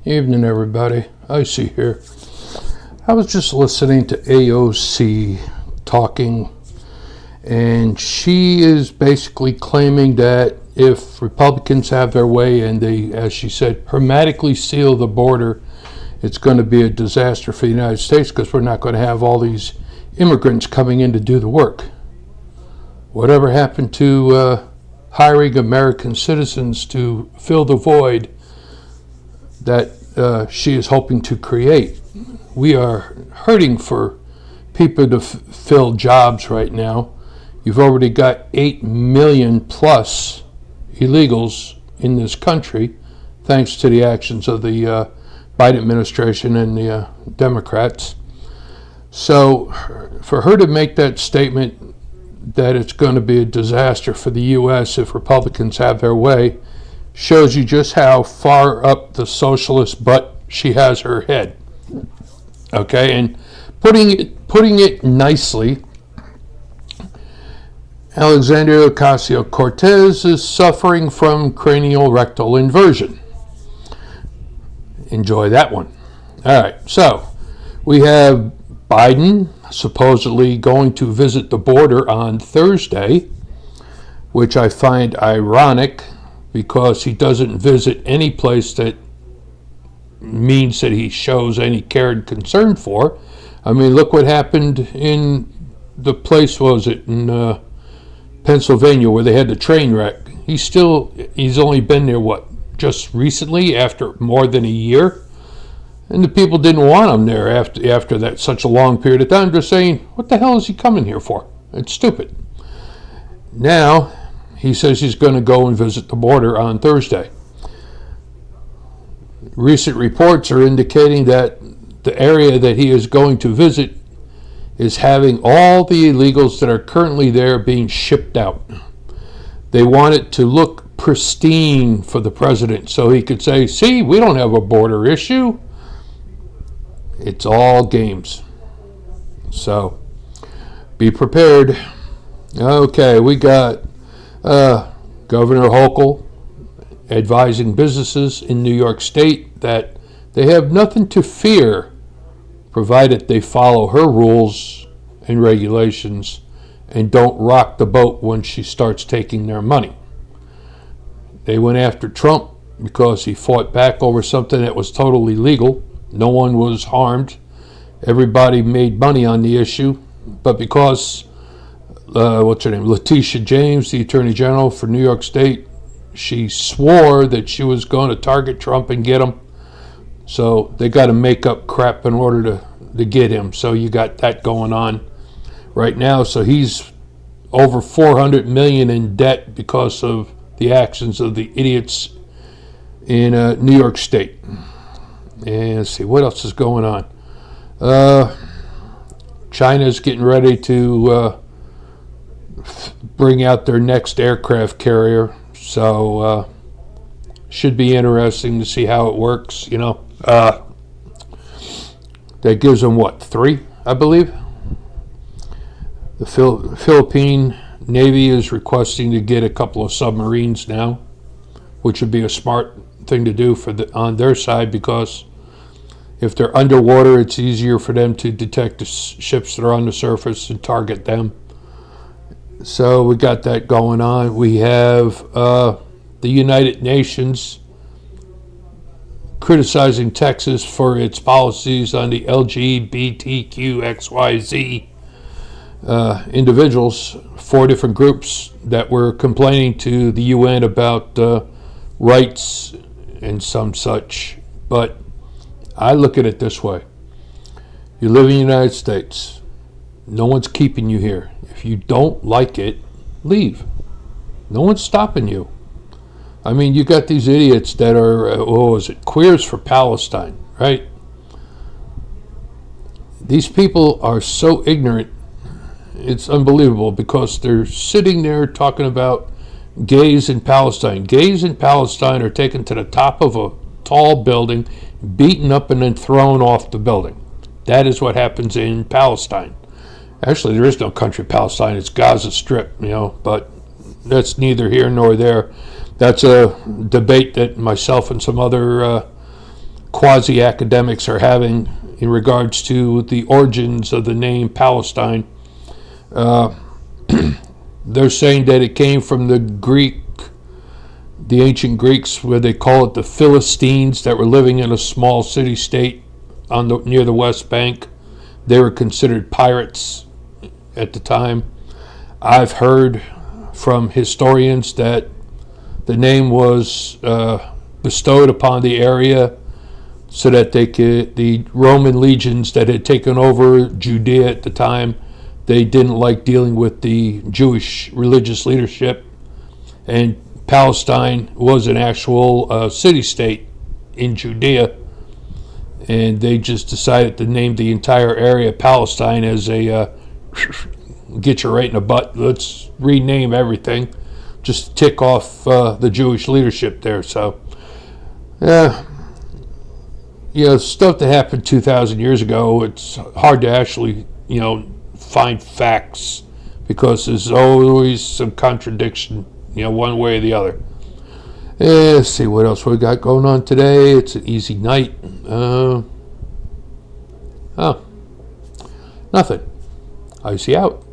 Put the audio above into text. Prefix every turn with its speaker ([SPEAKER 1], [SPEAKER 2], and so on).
[SPEAKER 1] Evening, everybody. IC here. I was just listening to AOC talking, and she is basically claiming that if Republicans have their way and they, as she said, hermetically seal the border, it's going to be a disaster for the United States because we're not going to have all these immigrants coming in to do the work. Whatever happened to hiring American citizens to fill the void that she is hoping to create? We are hurting for people to fill jobs right now. You've already got 8 million plus illegals in this country, thanks to the actions of the Biden administration and the Democrats. So for her to make that statement that it's going to be a disaster for the U.S. if Republicans have their way shows you just how far up the socialist butt she has her head. Okay, and putting it nicely, Alexandria Ocasio-Cortez is suffering from cranial rectal inversion. Enjoy that one. All right, so we have Biden supposedly going to visit the border on Thursday, which I find ironic because he doesn't visit any place that means that he shows any care and concern for. I mean, look what happened in the place, was it in Pennsylvania, where they had the train wreck. He's only been there, just recently, after more than a year? And the people didn't want him there after that such a long period of time. They're saying, what the hell is he coming here for? It's stupid. Now, he says he's going to go and visit the border on Thursday. Recent reports are indicating that the area that he is going to visit is having all the illegals that are currently there being shipped out. They want it to look pristine for the president so he could say, see, we don't have a border issue. It's all games. So be prepared. Okay, we got Governor Hochul advising businesses in New York State that they have nothing to fear provided they follow her rules and regulations and don't rock the boat when she starts taking their money. They went after Trump because he fought back over something that was totally legal. No one was harmed. Everybody made money on the issue. But because, Letitia James, the Attorney General for New York State, she swore that she was going to target Trump and get him. So they got to make up crap in order to get him. So you got that going on right now. So he's over $400 million in debt because of the actions of the idiots in New York State. And let's see, what else is going on? China's getting ready to bring out their next aircraft carrier. So should be interesting to see how it works. That gives them 3, I believe. The Philippine Navy is requesting to get a couple of submarines now, which would be a smart thing to do on their side, because if they're underwater, it's easier for them to detect the ships that are on the surface and target them. So we got that going on. We have the United Nations criticizing Texas for its policies on the LGBTQXYZ individuals, 4 different groups that were complaining to the UN about rights and some such. But I look at it this way. You live in the United States. No one's keeping you here. If you don't like it, leave. No one's stopping you. I mean, you got these idiots that are, Queers for Palestine, right? These people are so ignorant, it's unbelievable, because they're sitting there talking about gays in Palestine. Gays in Palestine are taken to the top of a tall building, beaten up, and then thrown off the building. That is what happens in Palestine. Actually, there is no country Palestine. It's Gaza Strip, but that's neither here nor there. That's a debate that myself and some other quasi-academics are having in regards to the origins of the name Palestine. They're saying that it came from the ancient Greeks, where they call it the Philistines, that were living in a small city-state near the West Bank. They were considered pirates at the time. I've heard from historians that the name was bestowed upon the area so that the Roman legions that had taken over Judea at the time, they didn't like dealing with the Jewish religious leadership, and Palestine was an actual city-state in Judea, and they just decided to name the entire area Palestine as a get you right in the butt. Let's rename everything, just to tick off the Jewish leadership there. So, stuff that happened 2,000 years ago, it's hard to actually, find facts, because there's always some contradiction, one way or the other. Let's see what else we got going on today. It's an easy night. Nothing. ICY out.